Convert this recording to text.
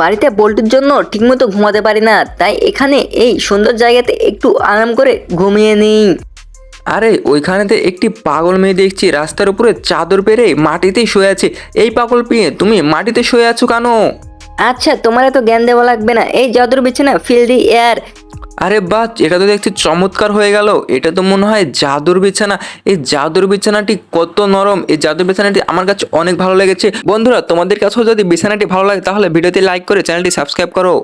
বাড়িতে বল্টুর জন্য ঠিকমতো ঘুমাতে পারি না, তাই এখানে এই সুন্দর জায়গাতে একটু আরাম করে ঘুমিয়ে নিই। আরে ওইখানেতে একটি পাগল মেয়ে দেখছি রাস্তার উপরে চাদর পেরে মাটিতেই শুয়ে আছে। এই পাগল মেয়ে, তুমি মাটিতে শুয়ে আছো কেন? আচ্ছা, তোমার এত জ্ঞান দেওয়া লাগবে না, এই জাদুর বিছানা ফিল দি এয়ার। আরে বাহ, এটা তো দেখছি চমৎকার হয়ে গেল। এটা তো মনে হয় জাদুর বিছানা। এই জাদুর বিছানাটি কত নরম! এই জাদুর বিছানাটি আমার কাছে অনেক ভালো লেগেছে। বন্ধুরা, তোমাদের কাছেও যদি বিছানাটি ভালো লাগে তাহলে ভিডিওতে লাইক করে চ্যানেলটি সাবস্ক্রাইব করো।